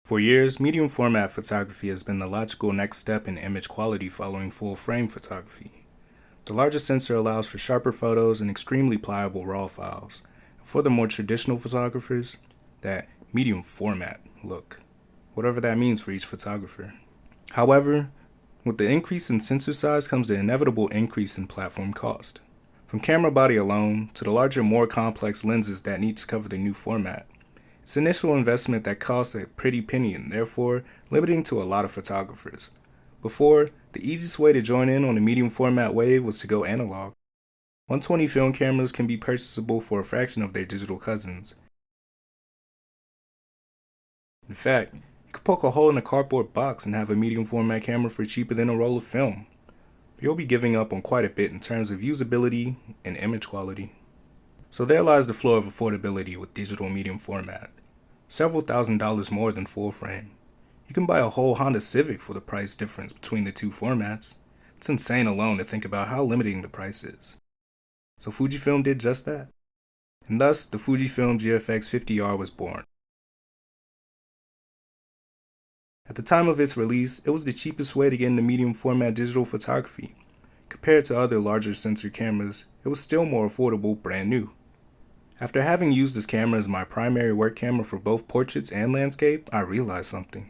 For years, medium format photography has been the logical next step in image quality following full frame photography. The larger sensor allows for sharper photos and extremely pliable RAW files. For the more traditional photographers, that medium format look, whatever that means for each photographer. However, with the increase in sensor size comes the inevitable increase in platform cost. From camera body alone to the larger, more complex lenses that need to cover the new format. It's an initial investment that costs a pretty penny and therefore limiting to a lot of photographers. Before, the easiest way to join in on the medium format wave was to go analog. 120 film cameras can be purchasable for a fraction of their digital cousins. In fact, you could poke a hole in a cardboard box and have a medium format camera for cheaper than a roll of film. But you'll be giving up on quite a bit in terms of usability and image quality. So there lies the floor of affordability with digital medium format. Several $1,000s more than full frame. You can buy a whole Honda Civic for the price difference between the two formats. It's insane alone to think about how limiting the price is. So Fujifilm did just that. And thus, the Fujifilm GFX50r was born. At the time of its release, it was the cheapest way to get into medium format digital photography. Compared to other larger sensor cameras, it was still more affordable brand new. After having used this camera as my primary work camera for both portraits and landscape, I realized something.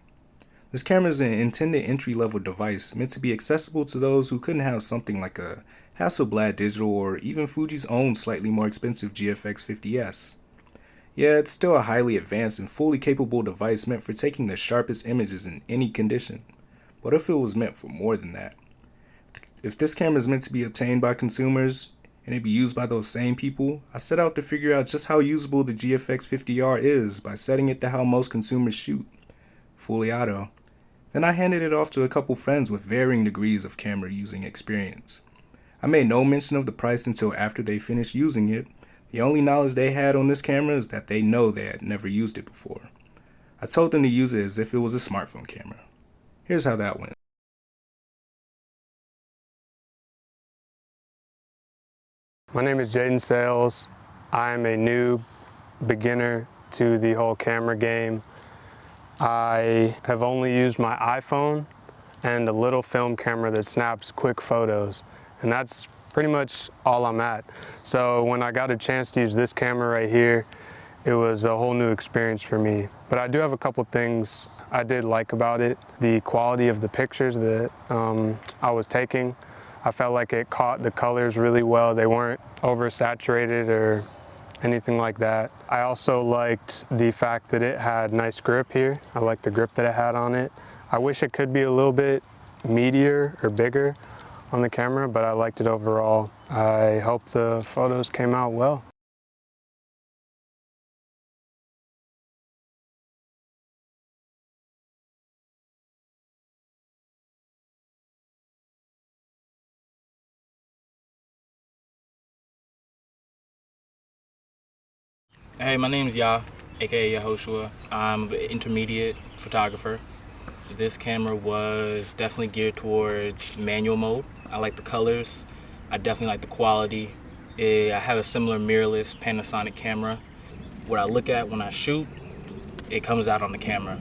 This camera is an intended entry-level device meant to be accessible to those who couldn't have something like a Hasselblad digital or even Fuji's own slightly more expensive GFX50s. Yeah, it's still a highly advanced and fully capable device meant for taking the sharpest images in any condition. What if it was meant for more than that? If this camera is meant to be obtained by consumers, and it be used by those same people, I set out to figure out just how usable the GFX50r is by setting it to how most consumers shoot, fully auto. Then I handed it off to a couple friends with varying degrees of camera using experience. I made no mention of the price until after they finished using it. The only knowledge they had on this camera is that they know they had never used it before. I told them to use it as if it was a smartphone camera. Here's how that went. My name is Jaden Sales. I am a new beginner to the whole camera game. I have only used my iPhone and a little film camera that snaps quick photos, and that's pretty much all I'm at. So when I got a chance to use this camera right here, it was a whole new experience for me. But I do have a couple things I did like about it. The quality of the pictures that I was taking, I felt like it caught the colors really well. They weren't oversaturated or anything like that. I also liked the fact that it had nice grip here. I liked the grip that it had on it. I wish it could be a little bit meatier or bigger on the camera, but I liked it overall. I hope the photos came out well. Hey, my name's Ya, aka Yehoshua. I'm an intermediate photographer. This camera was definitely geared towards manual mode. I like the colors. I definitely like the quality. I have a similar mirrorless Panasonic camera. What I look at when I shoot, it comes out on the camera.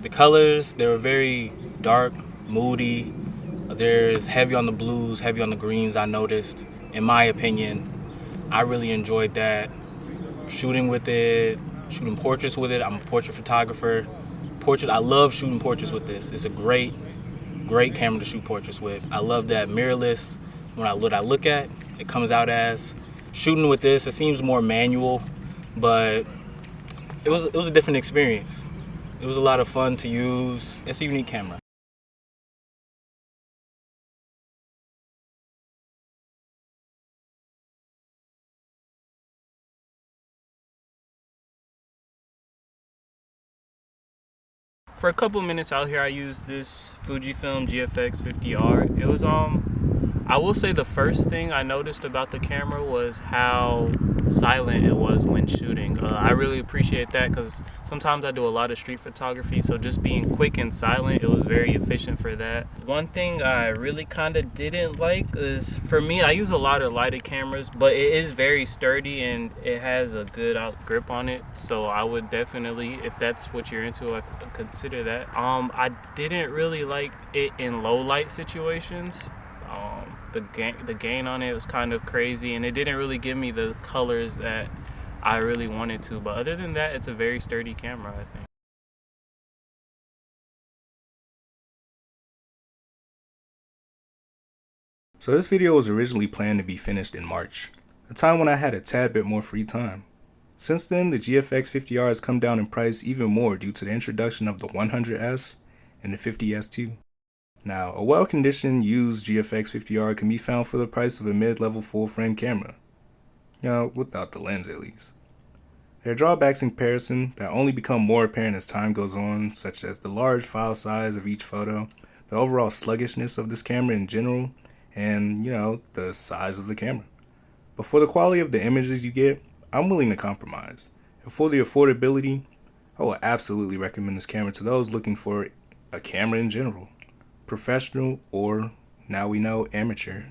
The colors, they were very dark, moody. There's heavy on the blues, heavy on the greens, I noticed. In my opinion, I really enjoyed that. Shooting with it, shooting portraits with it. I'm a portrait photographer. I love shooting portraits with this. It's a great camera to shoot portraits with. I love that mirrorless. What I look at, it comes out as. Shooting with this, it seems more manual, but it was a different experience. It was a lot of fun to use. It's a unique camera. For a couple minutes out here, I used this Fujifilm GFX50r. It was I will say the first thing I noticed about the camera was how silent it was when shooting. I really appreciate that because sometimes I do a lot of street photography, so just being quick and silent, it was very efficient for that. One thing I really kind of didn't like is, for me, I use a lot of lighted cameras, but it is very sturdy and it has a good grip on it, so I would definitely, if that's what you're into, I could consider that. I didn't really like it in low light situations. The gain on it was kind of crazy, and it didn't really give me the colors that I really wanted to. But other than that, it's a very sturdy camera, I think. So this video was originally planned to be finished in March, a time when I had a tad bit more free time. Since then, the GFX50R has come down in price even more due to the introduction of the 100S and the 50S2. Now, a well-conditioned used GFX50R can be found for the price of a mid-level full-frame camera. Without the lens at least. There are drawbacks in comparison that only become more apparent as time goes on, such as the large file size of each photo, the overall sluggishness of this camera in general, and, the size of the camera. But for the quality of the images you get, I'm willing to compromise. And for the affordability, I will absolutely recommend this camera to those looking for a camera in general. Professional or, now we know, amateur.